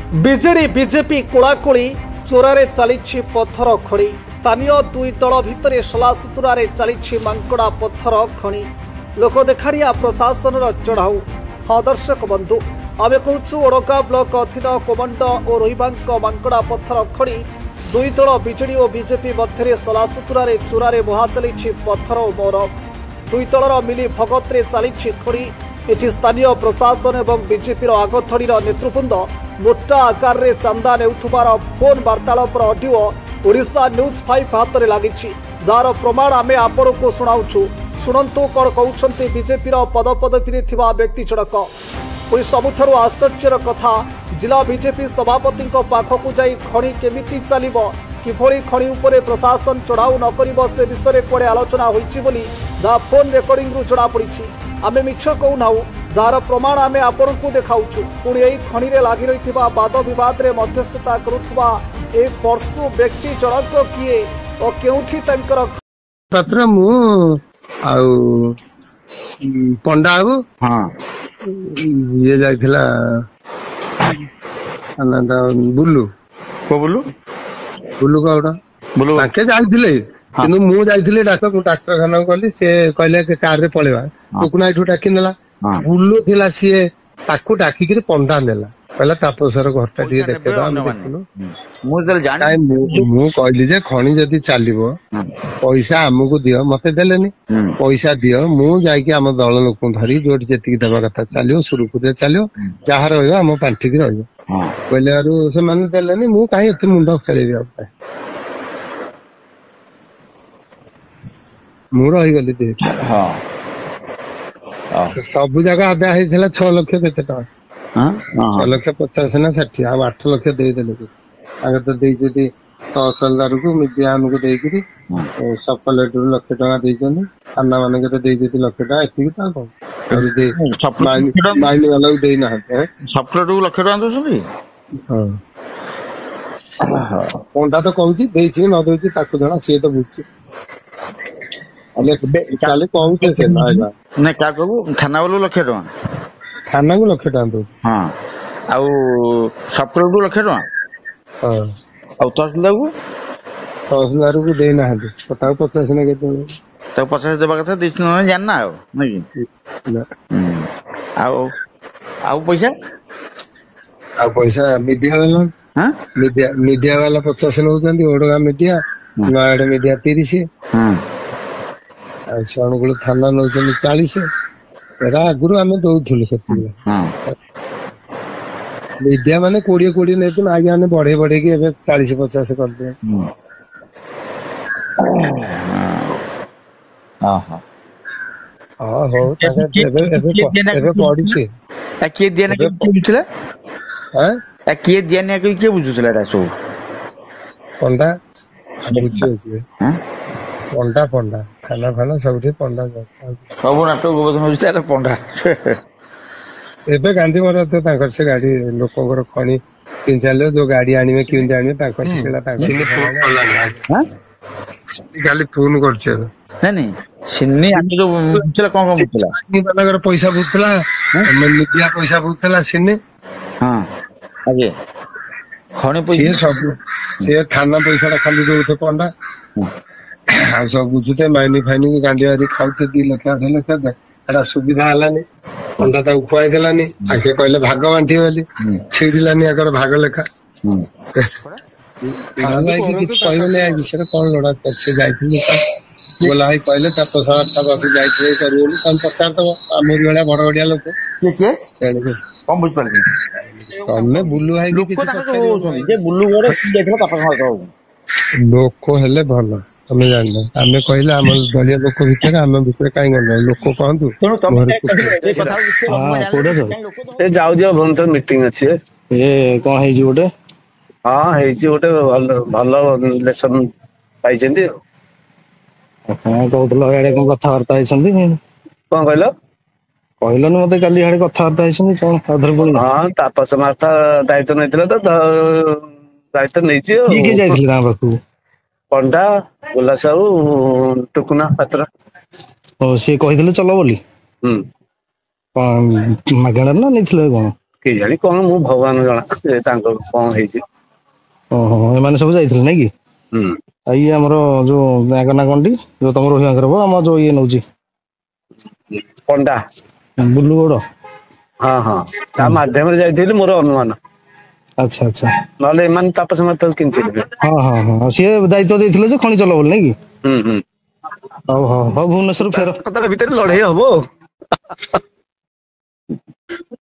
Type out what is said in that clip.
BJD BJP କୋଳାକୋଳି ଚୋରାରେ ଚାଲିଛି ପଥର ଖଣି। ସ୍ଥାନୀୟ ଦୁଇ ଦଳ ଭିତରେ ସଲାସୁତୁରାରେ ଚାଲିଛି ମାଙ୍କଡା ପଥର ଖଣି। ଲୋକ ଦେଖାଣିଆ ପ୍ରଶାସନର ଚଢ଼ାଉ। ହଁ ଦର୍ଶକ ବନ୍ଧୁ, ଆମେ କହୁଛୁ ଓଡଗାଁ ବ୍ଲକ ଅଧୀନ କୋମଣ୍ଡ ଓ ରୋହିବାଙ୍କ ମାଙ୍କଡା ପଥର ଖଣି। ଦୁଇ ଦଳ ବିଜେଡି ଓ ବିଜେପି ମଧ୍ୟରେ ସଲାସୁତୁରାରେ ଚୋରାରେ ବୋହା ଚାଲିଛି ପଥର ଓ ମର। ଦୁଇ ଦଳର ମିଲି ଭଗତରେ ଚାଲିଛି ଖଣି। ଏଠି ସ୍ଥାନୀୟ ପ୍ରଶାସନ ଏବଂ ବିଜେପିର ଆଗଥଡ଼ିର ନେତୃବୃନ୍ଦ ମୋଟା ଆକାରରେ ଚାନ୍ଦା ନେଉଥିବାର ଫୋନ୍ ବାର୍ତ୍ତାଳାପର ଅଡିଓ ଓଡ଼ିଶା ନ୍ୟୁଜ୍ 5 ହାତରେ ଲାଗିଛି, ଯାହାର ପ୍ରମାଣ ଆମେ ଆପଣଙ୍କୁ ଶୁଣାଉଛୁ। ଶୁଣନ୍ତୁ କ'ଣ କହୁଛନ୍ତି ବିଜେପିର ପଦପଦବୀରେ ଥିବା ବ୍ୟକ୍ତି ଜଣକ। ପୁଣି ସବୁଠାରୁ ଆଶ୍ଚର୍ଯ୍ୟର କଥା, ଜିଲ୍ଲା ବିଜେପି ସଭାପତିଙ୍କ ପାଖକୁ ଯାଇ ଖଣି କେମିତି ଚାଲିବ, କିଭଳି ଖଣି ଉପରେ ପ୍ରଶାସନ ଚଢ଼ାଉ ନ କରିବ ସେ ବିଷୟରେ କୁଆଡ଼େ ଆଲୋଚନା ହୋଇଛି ବୋଲି ଯାହା ଫୋନ୍ ରେକର୍ଡିଂରୁ ଜଣାପଡ଼ିଛି। ଆମେ ମିଛ କହୁନାହୁଁ, ଯାହାର ପ୍ରମାଣ ଆମେ ଆପଣଙ୍କୁ ଦେଖାଉଛୁ। ପୁଣି ଏହି ଖଣିରେ ଲାଗି ରହିଥିବା ବାଦ ବିବାଦରେ ମଧ୍ୟସ୍ଥତା କରୁଥିବା ଏ ପର୍ଶୁ ବ୍ୟକ୍ତି ଜଣକ କିଏ ଓ କେଉଁଠି ତାଙ୍କର ପାତ୍ର? ମୁଁ ଆଉ ପଣ୍ଡା ବାବୁ ଇଏ ଯାଇଥିଲା ବୁଲୁ ବୁଲୁ କଉଟ ତାଙ୍କେ ଯାଇଥିଲେ, କିନ୍ତୁ ମୁଁ ଯାଇଥିଲି ଡାକ୍ତରଖାନାକୁ ଗଲି। ସେ କହିଲେ କାରରେ ପଳେଇବା, ଟୁକୁନା ଏଠୁ ଡାକି ନେଲା। ବୁଲୁ ଥିଲା, ସିଏ ତାକୁ ଡାକିକିରି ପଣ୍ଡା ନେଲା, କହିଲା ତାପସର ଘରଟା ଟିକେ ଦେଖେଇଦବା। ମୁଁ କହିଲି ଯେ ଖଣି ଯଦି ଚାଲିବ ପଇସା ଆମକୁ ଦିଅ, ମତେ ଦେଲେନି। ପଇସା ଦିଅ, ମୁଁ ଯାଇକି ଆମ ଦଳ ଲୋକଙ୍କୁ ଧରି ଯୋଉଠି ଯେତିକି ଦେବା କଥା ଚାଲିବ, ସୁରୁଖୁରୁରେ ଚାଲିବ, ଯାହା ରହିବ ଆମ ପାଣ୍ଠିକି ରହିବ କହିଲେ। ଆରୁ ସେମାନେ ଦେଲେନି, ମୁଁ କାହିଁ ଏତେ ମୁଣ୍ଡ ଖେଳେଇବି ଆଉ। ମୁଁ ରହିଗଲି। ସବୁ ଜାଗା ଆଦାୟ ହେଇଥିଲା 6 ଲକ୍ଷ କେତେ ଟଙ୍କା, 6,50,000 ନା 60, ଆଉ 8 ଲକ୍ଷ ଦେଇଦେଲେ। ତାଙ୍କ ତ ଦେଇଛନ୍ତି ତହସିଲଦାରକୁ, ମିଡିଆ ଆମକୁ ଦେଇକିରି ସବ୍ କଲେକ୍ଟର ଲକ୍ଷେ ଟଙ୍କା ଦେଇଛନ୍ତି, ଥାନା ମାନଙ୍କରେ ଦେଇଛନ୍ତି ଲକ୍ଷେ ଟଙ୍କା। ଏତିକି ତ କଣ, ମାଇନି ବାଲାକୁ ଦେଇନାହାନ୍ତି। ସବକଲେକ୍ଟରକୁ ଲକ୍ଷେ ଟଙ୍କା ଦଉଛନ୍ତି? ହଁ, ପଣ୍ଡା ତ କହୁଛି ଦେଇଛି ନ ଦଉଛି ତାକୁ ଜଣା, ସିଏ ତ ବୁଝୁଛି। କାଲି କହୁଛେ ସେ ଥାନା ବାଲୁ ଲକ୍ଷେ ଟଙ୍କା, ଥାନାକୁ ଲକ୍ଷେ ଟଙ୍କା ଦଉଛି। ହଁ, ଆଉ ସବକଲେକ୍ଟରକୁ ଲକ୍ଷେ ଟଙ୍କା। ହଁ, ଆଉ ତହସିଲଦାରକୁ ଦେଇନାହାନ୍ତି, ତାକୁ 50 ନା କେତେ, ତାକୁ 50 ଦେବା କଥା ଦେଇଛୁ ଜାଣିନା ଆଉ ନାଇଁ କି? ଆଉ ପଇସା ମିଡିଆ ବାଲା 50 ନଉଛନ୍ତି, ଓଡଗାଁ ମିଡିଆ, ନୟାଗଡ଼ ମିଡିଆ 30, ଆଉ ସଣଗୁଳ ଥାନା ନଉଛନ୍ତି 40। ଏରା ଆଗରୁ ଆମେ ଦଉଥିଲୁ ସେତିକି। ମିଡିଆ ମାନେ 20 ନେଇଥିଲୁ, ଆଜ୍ଞା ମାନେ ବଢେଇକି ଏବେ 40-50 କରିଦେବେ। ହଁ ହଉ, ଏବେ ପଢୁଛି। କିଏ ଦିଆ କିଏ ବୁଝୁଥିଲା ଏଟା ସବୁ? ପଣ୍ଡା ବୁଝିବେ, ପଣ୍ଡା ଥାନା ଫାନା ସବୁଠି ପଣ୍ଡା, ସବୁ ନାଟକ ଗୋବର୍ଦ୍ଧନ ହଉଛି ପଣ୍ଡା। ଏବେ ଗାନ୍ଧୀ ମର ତାଙ୍କର ସେ ଗାଡି ଲୋକଙ୍କର ଖଣି କିଣି ଚାଲିବ, ଯୋଉ ଗାଡି ଆଣିବେ କେମିତି ଆଣିବେ ତାଙ୍କର କାଲି ଫୋନ କରୁଛି। ନାଇଁ ମାନଙ୍କର ପଇସା ବୁଝୁଥିଲା, ମିଡିଆ ପଇସା ବୁଝୁଥିଲା ସିନେ। ସିଏ ସବୁ, ସିଏ ଥାନା ପଇସା ଟା ଖାଲି ଦଉथे ପଣ୍ଡା, ଆଉ ସବୁ ବୁଝୁथे। ମାଇନି ଫାଇନି ଗାଣ୍ଡି ଖାଉथे 2 ଲକ୍ଷ 8 ଲକ୍ଷ। ଏଟା ସୁବିଧା ହେଲାନି, ପଣ୍ଡା ତାକୁ ଖୁଆଇ ଦେଲାନି। ଆଗେ କହିଲେ ଭାଗ ବାଣ୍ଟିବେ ବୋଲି, ଛିଡିଲାନି ଆଗର ଭାଗ ଲେଖା। କିଛି କହିବେନି ଏ ବିଷୟରେ, କଣ ଲଢା ସେ ଯାଇଥିଲି ଗୋଲା ଭାଇ କହିଲେ ତାପସ ପାଖକୁ ଯାଇଥିଲେ କରିବେ ବୋଲି, ତମେ ପଚାରିଦବ। ଆମରି ଭଳିଆ ବଡ ବଡିଆ ଲୋକ ତମେ ବୁଲୁ ଭାଇ ଲୋକ ହେଲେ ଭଲ, ତମେ ଜାଣିନ। ଆମେ କହିଲେ ଆମ ଦଳୀୟ ଲୋକ ଭିତରେ, ଆମ ଭିତରେ କାହିଁ ଗଲ ଲୋକ କହନ୍ତୁ। ଯାଉଛି ଭୁବନେଶ୍ୱର ମିଟିଂ ଅଛି। କଣ ହେଇଛି ଗୋଟେ? ହଁ ହେଇଛି ଗୋଟେ, ଭଲ ଲେସନ ପାଇଛନ୍ତି। କହୁଥିଲ ଇଆଡେ କଣ କଥାବାର୍ତ୍ତା ହେଇଛନ୍ତି? କଣ କହିଲ? କହିଲନି ମତେ କାଲି ଇଆଡେ କଥାବାର୍ତ୍ତା ହେଇଛନ୍ତି କଣ? ହଁ, ତାପସ ମାସ୍ତା ଦାୟିତ୍ୱ ନେଇଥିଲା ତ, ଦାୟିତ୍ୱ ନେଇଛି। କିଏ କିଏ ଯାଇଥିଲେ ତାଙ୍କ ପାଖକୁ? ପଣ୍ଡା, ଗୋଲା ସାହୁ, ଟୁକୁନା ପାତ୍ର। ସିଏ କହିଥିଲେ ଚଲ ବୋଲି। କଣ ମାଗଣାରେ ନା ନେଇଥିଲେ କଣ? କେଜାଣି କଣ ମୁଁ ଭଗବାନ ଜଣା ତାଙ୍କର କଣ ହେଇଛି। ଓହୋ ଏମାନେ ସବୁ ଯାଇଥିଲେ ନାଇଁ କି? ହୁଁ ଆଉ ଇଏ ଆମର ଯୋଉ ବ୍ୟାଙ୍କ ନା କଣଟି ଯୋଉ ତମର ରୋହିଆଙ୍କର ଆମ ଯୋଉ ଇଏ ନଉଛି ପଣ୍ଡା। ବୁଲୁଗୌଡ। ହଁ ହଁ ତା ମାଧ୍ୟମରେ ଯାଇଥିଲି ମୋର ଅନୁମାନ। ଆଚ୍ଛା ଆଚ୍ଛା ନହେଲେ ଏମାନେ ତାପସ ମାତ୍ରାକୁ କେମିତି ଥିବେ? ହଁ ହଁ ହଁ ସିଏ ଦାୟିତ୍ୱ ଦେଇଥିଲେ ଯେ ଖଣି ଚଲ ବୋଲି ନାଇଁ କି? ହୁଁ ହୁଁ ହଉ ହଉ ହଉ ଭୁବନେଶ୍ୱରରୁ ଫେର। ଭିତରେ ଲଢେଇ ହବ।